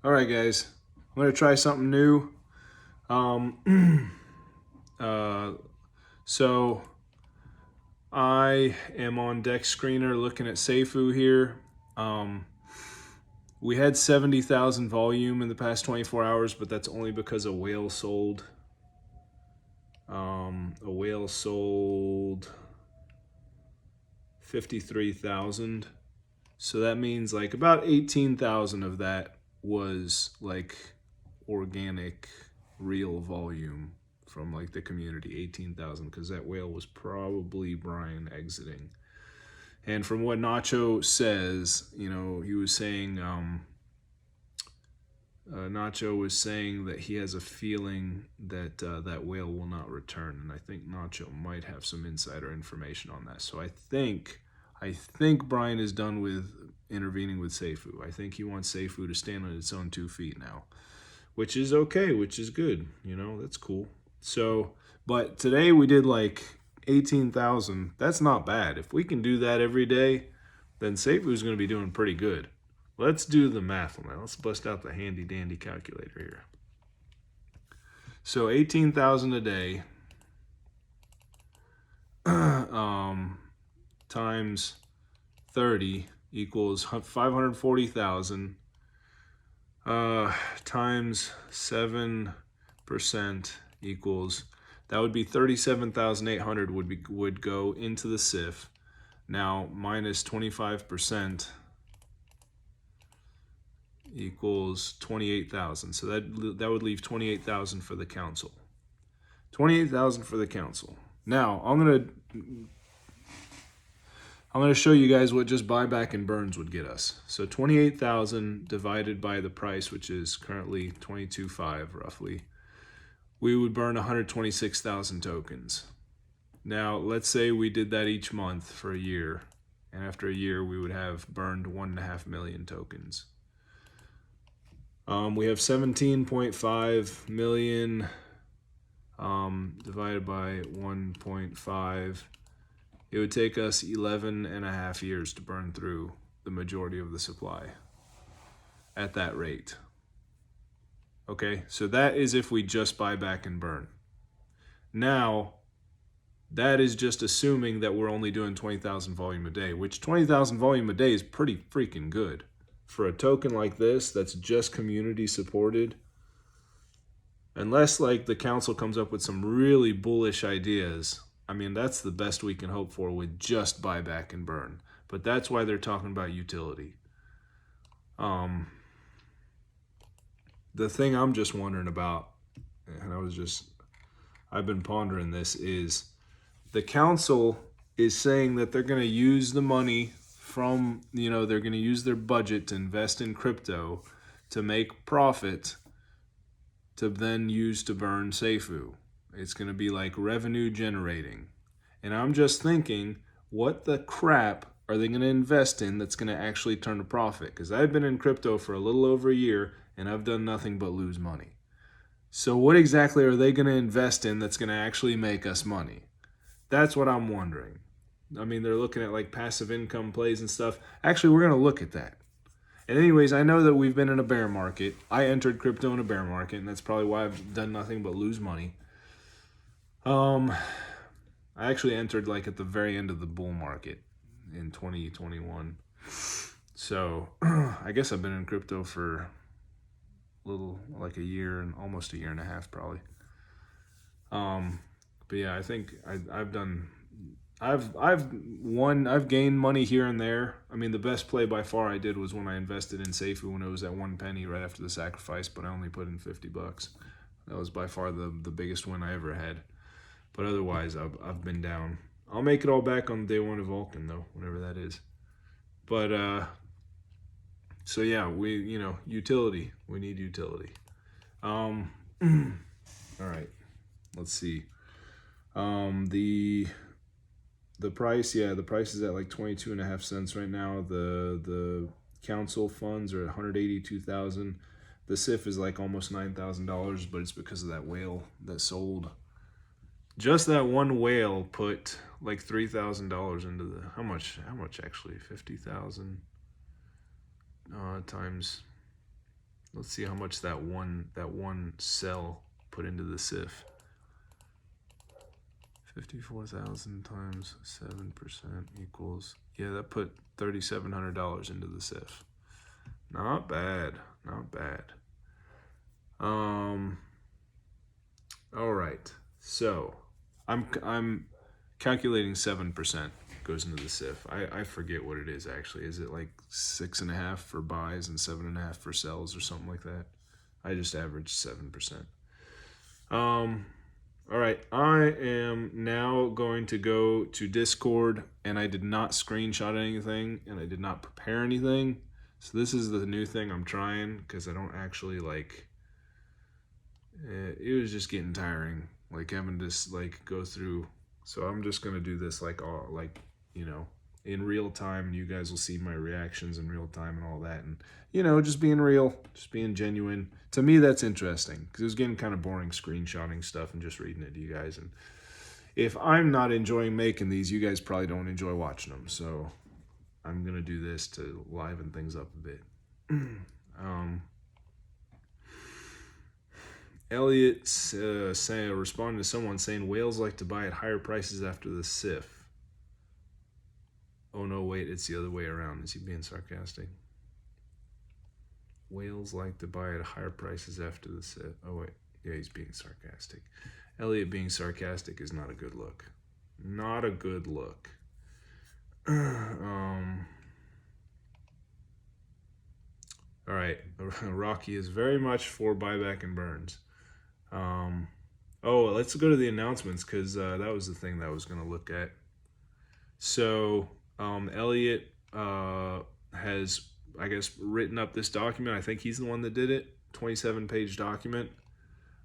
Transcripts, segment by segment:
All right, guys, I'm gonna try something new. Um, so I am on deck screener looking at Safuu here. Um, we had 70,000 volume in the past 24 hours, but that's only because a whale sold. A whale sold 53,000. So that means like about 18,000 of that was like organic, real volume from like the community. 18,000, because that whale was probably Brian exiting. And from what Nacho says, he was saying, Nacho was saying that he has a feeling that that whale will not return, and I think Nacho might have some insider information on that. So I think Brian is done with intervening with Safuu. I think he wants Safuu to stand on its own 2 feet now, which is okay, which is good. That's cool. So, but today we did like 18,000. That's not bad. If we can do that every day, then Safuu's going to be doing pretty good. Let's do the math on that. Let's bust out the handy dandy calculator here. So 18,000 a day times 30 equals 540,000 times 7% equals, that would be 37,800 would go into the SIF. Now minus 25% equals 28,000. So that would leave 28,000 for the council. 28,000 for the council. Now I'm gonna show you guys what just buyback and burns would get us. So 28,000 divided by the price, which is currently 22.5 roughly, we would burn 126,000 tokens. Now let's say we did that each month for a year, and after a year we would have burned 1.5 million tokens. We have 17.5 million divided by 1.5. It would take us 11 and a half years to burn through the majority of the supply at that rate. Okay, so that is if we just buy back and burn. Now, that is just assuming that we're only doing 20,000 volume a day, which 20,000 volume a day is pretty freaking good. For a token like this that's just community supported, unless like the council comes up with some really bullish ideas, I mean, that's the best we can hope for with just buyback and burn. But that's why they're talking about utility. The thing I'm just wondering about, and I've been pondering this, is the council is saying that they're going to use the money from, they're going to use their budget to invest in crypto to make profit to then use to burn Safuu. It's going to be like revenue generating. And I'm just thinking, what the crap are they going to invest in that's going to actually turn a profit? Because I've been in crypto for a little over a year and I've done nothing but lose money. So what exactly are they going to invest in that's going to actually make us money? That's what I'm wondering. I mean, they're looking at like passive income plays and stuff. Actually, we're going to look at that. And anyways, I know that we've been in a bear market. I entered crypto in a bear market, and that's probably why I've done nothing but lose money. I actually entered like at the very end of the bull market in 2021. So I guess I've been in crypto for a little like a year and almost a year and a half probably. But yeah, I think I've gained money here and there. I mean, the best play by far I did was when I invested in Safuu when it was at 1 penny right after the sacrifice, but I only put in $50. That was by far the biggest win I ever had. But otherwise, I've been down. I'll make it all back on day one of Vulcan though, whenever that is. But so yeah, utility. We need utility. All right. Let's see. The price, the price is at like 22.5 cents right now. The council funds are at 182,000. The SIF is like almost $9,000, but it's because of that whale that sold. Just that one whale put like $3,000 into the how much actually 50,000 times Let's see how much that one cell put into the SIF. 54,000 times 7% equals, yeah, that put $3,700 into the SIF. Not bad, not bad. All right, so I'm calculating 7% goes into the SIF. I forget what it is actually. Is it like 6.5 for buys and 7.5 for sells or something like that? I just averaged 7%. All right, I am now going to go to Discord, and I did not screenshot anything, and I did not prepare anything. So this is the new thing I'm trying, because I don't actually like. It was just getting tiring, like having to like go through. So I'm just gonna do this like all like in real time, and you guys will see my reactions in real time and all that, and just being real, just being genuine. To me, that's interesting because it was getting kind of boring screenshotting stuff and just reading it to you guys. And if I'm not enjoying making these, you guys probably don't enjoy watching them. So I'm gonna do this to liven things up a bit. Elliot responding to someone saying whales like to buy at higher prices after the SIF. Oh no, wait, it's the other way around. Is he being sarcastic? Whales like to buy at higher prices after the SIF. Oh wait, yeah, he's being sarcastic. Elliot being sarcastic is not a good look. Not a good look. All right, Rocky is very much for buyback and burns. Let's go to the announcements because that was the thing that I was going to look at. So Elliot has, I guess, written up this document. I think he's the one that did it. 27-page document.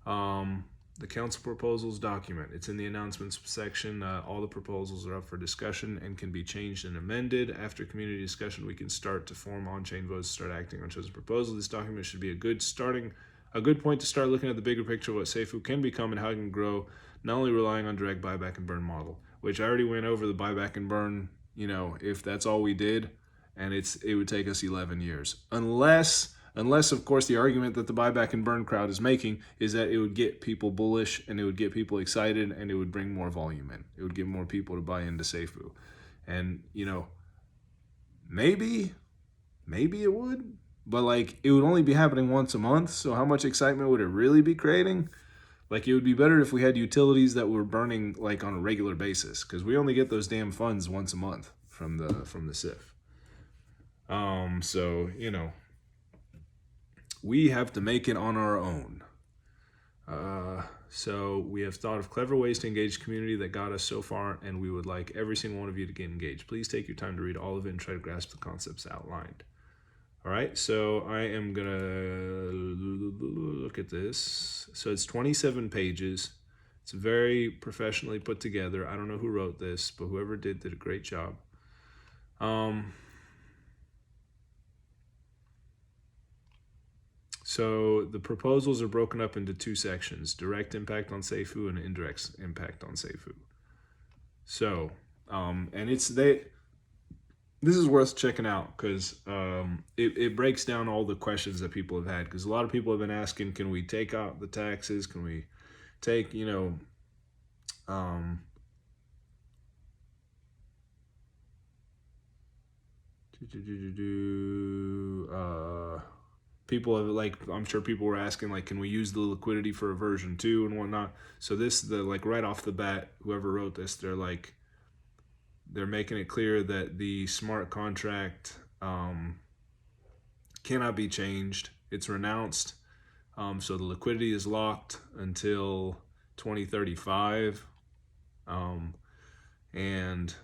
The council proposals document. It's in the announcements section. All the proposals are up for discussion and can be changed and amended. After community discussion, we can start to form on-chain votes to start acting on chosen proposals. This document should be a good point to start looking at the bigger picture of what Safuu can become and how it can grow, not only relying on direct buyback and burn model, which I already went over the buyback and burn, if that's all we did, and it would take us 11 years. Unless, of course, the argument that the buyback and burn crowd is making is that it would get people bullish and it would get people excited and it would bring more volume in. It would get more people to buy into Safuu. And, maybe it would, but like it would only be happening once a month. So how much excitement would it really be creating? Like it would be better if we had utilities that were burning like on a regular basis, because we only get those damn funds once a month from the SIF. So we have to make it on our own. So we have thought of clever ways to engage the community that got us so far, and we would like every single one of you to get engaged. Please take your time to read all of it and try to grasp the concepts outlined. All right, so I am going to look at this. So it's 27 pages. It's very professionally put together. I don't know who wrote this, but whoever did a great job. So the proposals are broken up into two sections: direct impact on Safuu and indirect impact on Safuu. So, this is worth checking out because it breaks down all the questions that people have had. Because a lot of people have been asking, can we take out the taxes? Can we take, people have I'm sure people were asking can we use the liquidity for a version 2 and whatnot. So right off the bat, whoever wrote this, they're making it clear that the smart contract cannot be changed. It's renounced. So the liquidity is locked until 2035. And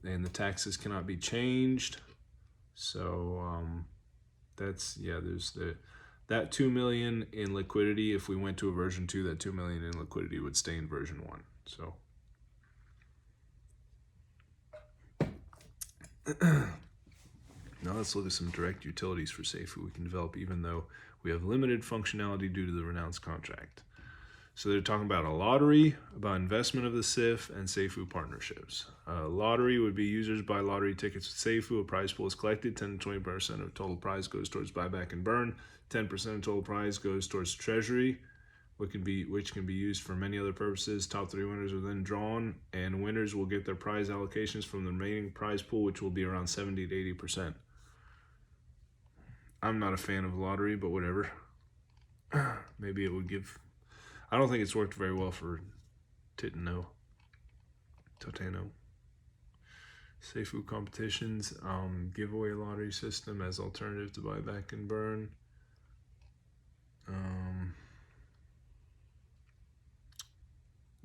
the taxes cannot be changed. So there's that 2 million in liquidity. If we went to a version 2, that 2 million in liquidity would stay in version 1. So now let's look at some direct utilities for Safuu we can develop, even though we have limited functionality due to the renounced contract. So they're talking about a lottery, about investment of the SIF, and Safuu partnerships. Lottery would be users buy lottery tickets with Safuu. A prize pool is collected. 10 to 20% of total prize goes towards buyback and burn. 10% of total prize goes towards treasury, which can be used for many other purposes. Top 3 winners are then drawn, and winners will get their prize allocations from the remaining prize pool, which will be around 70 to 80%. I'm not a fan of lottery, but whatever. Maybe it would give. I don't think it's worked very well for Toteno. Safuu competitions, giveaway lottery system as alternative to buyback and burn.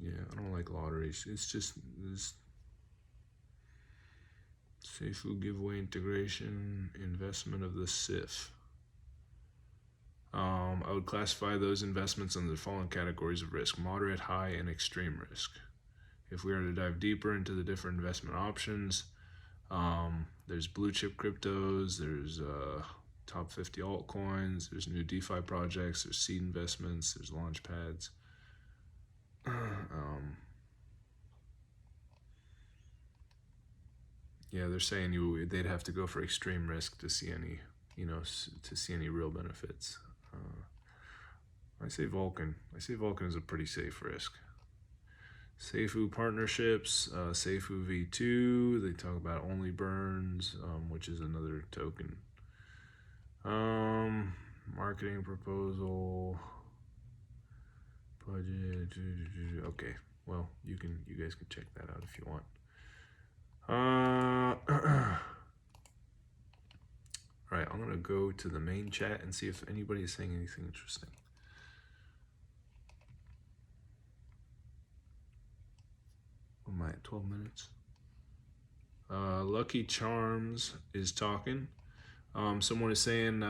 Yeah, I don't like lotteries. It's just this Safuu giveaway integration, investment of the SIF. I would classify those investments under the following categories of risk: moderate, high, and extreme risk. If we are to dive deeper into the different investment options, there's blue chip cryptos, there's top 50 altcoins, there's new DeFi projects, there's seed investments, there's launch pads. Yeah, they're saying they'd have to go for extreme risk to see any, to see any real benefits. I say Vulcan. Is a pretty safe risk. Safuu partnerships, Safuu V2. They talk about only burns, which is another token. Marketing proposal, budget. Okay, well, you guys can check that out if you want. All right, I'm gonna go to the main chat and see if anybody is saying anything interesting. What am I at? 12 minutes. Lucky Charms is talking. Someone is saying,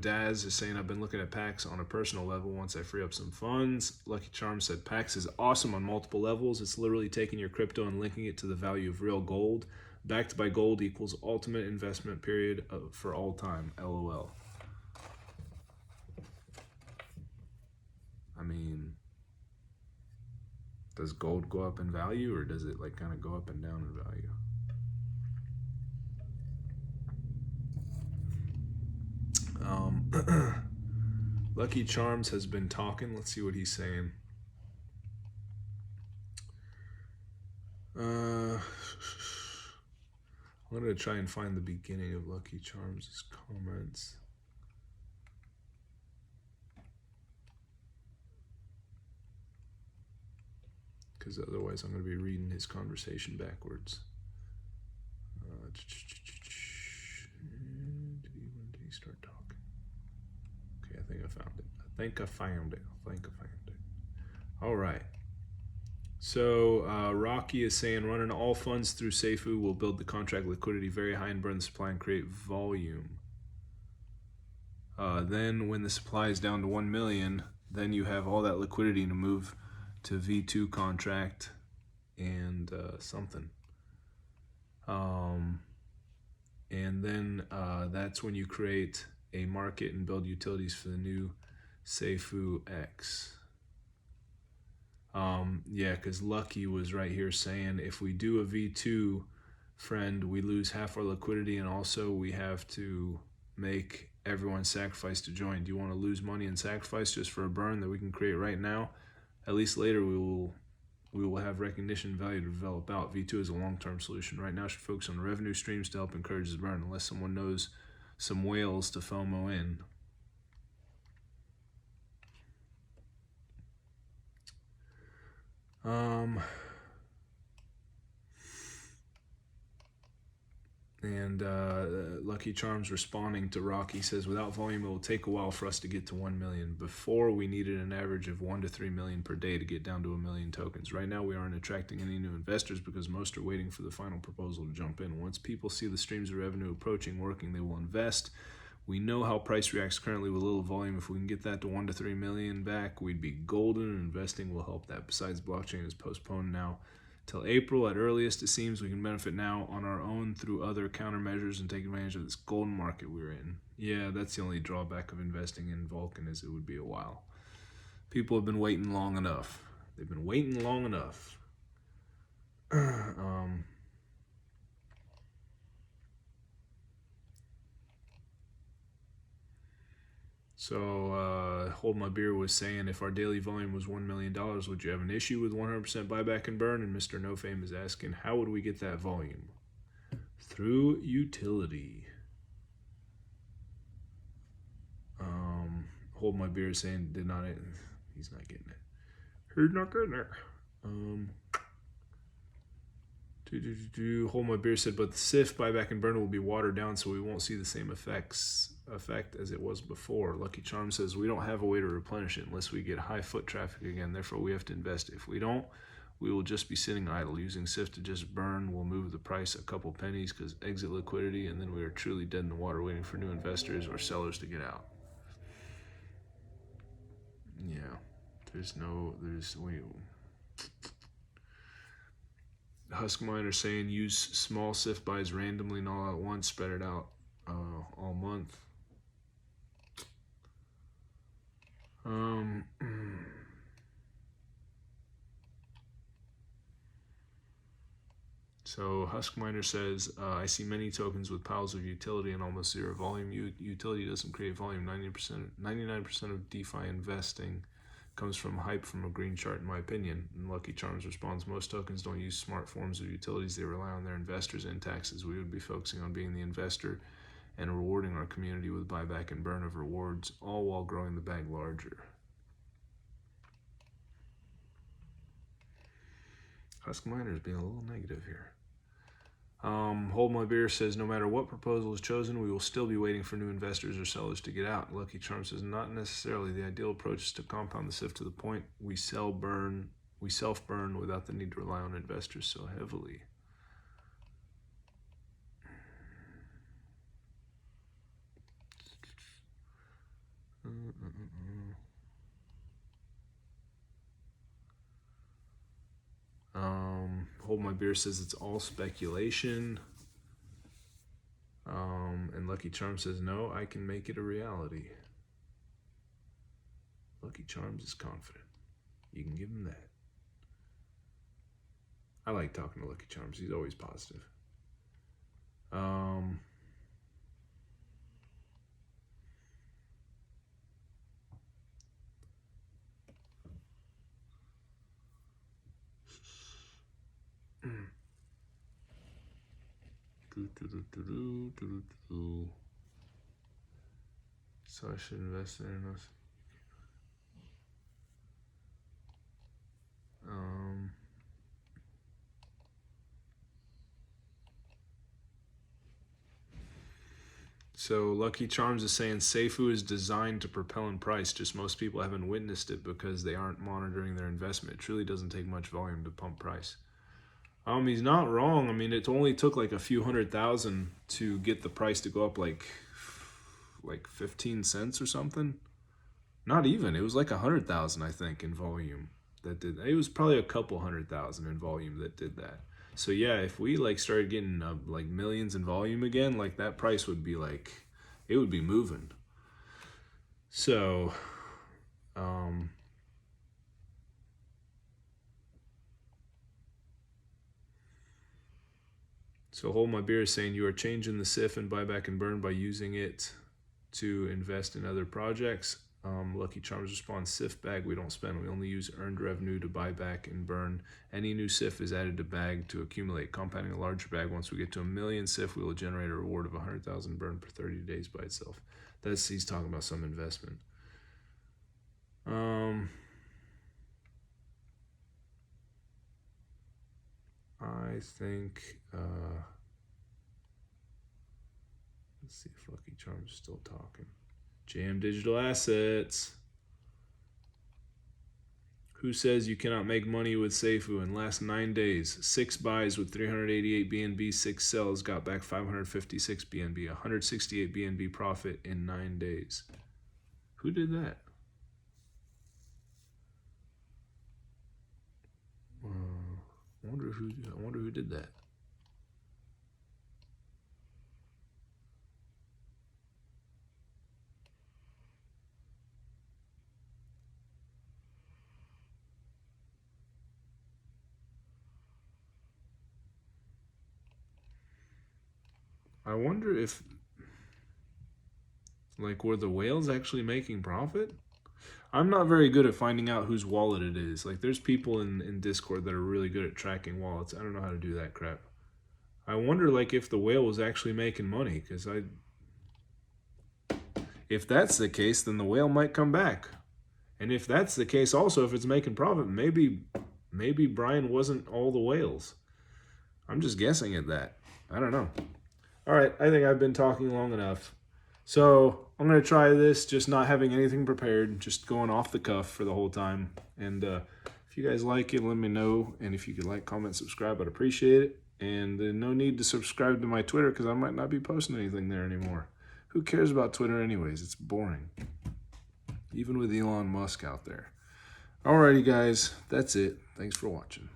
Daz is saying, I've been looking at PAX on a personal level once I free up some funds. Lucky Charms said PAX is awesome on multiple levels. It's literally taking your crypto and linking it to the value of real gold. Backed by gold equals ultimate investment period for all time. LOL. I mean, does gold go up in value, or does it like kind of go up and down in value? Lucky Charms has been talking. Let's see what he's saying. I'm going to try and find the beginning of Lucky Charms' comments. Because otherwise I'm going to be reading his conversation backwards. When did he start talking? Okay, I think I found it. All right. So Rocky is saying running all funds through Safuu will build the contract liquidity very high and burn the supply and create volume. Then when the supply is down to 1 million, then you have all that liquidity to move to V2 contract and something. And then that's when you create a market and build utilities for the new Safuu X. Yeah, because Lucky was right here saying if we do a V2, friend, we lose half our liquidity, and also we have to make everyone sacrifice to join. Do you want to lose money and sacrifice just for a burn that we can create right now? At least later we will have recognition value to develop out. V2 is a long-term solution. Right now should focus on revenue streams to help encourage the burn, unless someone knows some whales to FOMO in. And Lucky Charms responding to Rocky says, without volume, it will take a while for us to get to 1 million. Before, we needed an average of 1 to 3 million per day to get down to 1 million tokens. Right now, we aren't attracting any new investors because most are waiting for the final proposal to jump in. Once people see the streams of revenue approaching, working, they will invest. We know how price reacts currently with little volume. If we can get that to 1 to 3 million back, we'd be golden, and investing will help that. Besides, blockchain is postponed now till April at earliest. It seems we can benefit now on our own through other countermeasures and take advantage of this golden market we're in. Yeah, that's the only drawback of investing in Vulcan, is it would be a while. People have been waiting long enough. They've been waiting long enough. Hold My Beer was saying, if our daily volume was $1 million, would you have an issue with 100% buyback and burn? And Mr. No Fame is asking, how would we get that volume? Through utility. Hold My Beer is saying, he's not getting it. He's not getting it. Hold My Beer said, but the SIF buyback and burn will be watered down, so we won't see the same effect as it was before. Lucky Charm says, we don't have a way to replenish it unless we get high foot traffic again. Therefore, we have to invest. If we don't, we will just be sitting idle. Using SIF to just burn will move the price a couple pennies because exit liquidity, and then we are truly dead in the water waiting for new investors or sellers to get out. Yeah, Husk Miner saying use small SIF buys randomly and all at once, spread it out all month. So Husk Miner says, I see many tokens with piles of utility and almost zero volume. Utility doesn't create volume. 99% of DeFi investing comes from hype from a green chart, in my opinion. And Lucky Charms responds, most tokens don't use smart forms of utilities. They rely on their investors and taxes. We would be focusing on being the investor and rewarding our community with buyback and burn of rewards, all while growing the bag larger. Husk Miner is being a little negative here. Hold My Beer says, no matter what proposal is chosen, we will still be waiting for new investors or sellers to get out. Lucky Charm says, not necessarily. The ideal approach is to compound the SIF to the point we self-burn without the need to rely on investors so heavily. Hold My Beer says it's all speculation. And Lucky Charm says, no, I can make it a reality. Lucky Charms is confident. You can give him that. I like talking to Lucky Charms. He's always positive. So I should invest in us. So Lucky Charms is saying Safuu is designed to propel in price. Just most people haven't witnessed it because they aren't monitoring their investment. It truly doesn't take much volume to pump price. He's not wrong. I mean, it only took like a few 100,000 to get the price to go up like 15 cents or something. Not even. It was like 100,000, I think, in volume that did. It was probably a couple 100,000 in volume that did that. So yeah, if we like started getting like millions in volume again, like that price would be like, it would be moving. So, Hold My Beer is saying you are changing the SIF and buyback and burn by using it to invest in other projects. Lucky Charms responds, SIF bag we don't spend. We only use earned revenue to buy back and burn. Any new SIF is added to bag to accumulate. Compounding a larger bag, once we get to 1 million SIF, we will generate a reward of 100,000 burn per 30 days by itself. He's talking about some investment. I think, let's see if Lucky Charms is still talking. JM Digital Assets. Who says you cannot make money with Safuu? In last 9 days, 6 buys with 388 BNB, 6 sells got back 556 BNB, 168 BNB profit in 9 days. Who did that? I wonder who did that. I wonder if, like, were the whales actually making profit? I'm not very good at finding out whose wallet it is. Like, there's people in Discord that are really good at tracking wallets. I don't know how to do that crap. I wonder, like, if the whale was actually making money, because if that's the case, then the whale might come back. And if that's the case, also, if it's making profit, maybe Brian wasn't all the whales. I'm just guessing at that. I don't know. All right, I think I've been talking long enough. So I'm going to try this, just not having anything prepared, just going off the cuff for the whole time. And if you guys like it, let me know. And if you could like, comment, subscribe, I'd appreciate it. And no need to subscribe to my Twitter because I might not be posting anything there anymore. Who cares about Twitter anyways? It's boring. Even with Elon Musk out there. Alrighty, guys. That's it. Thanks for watching.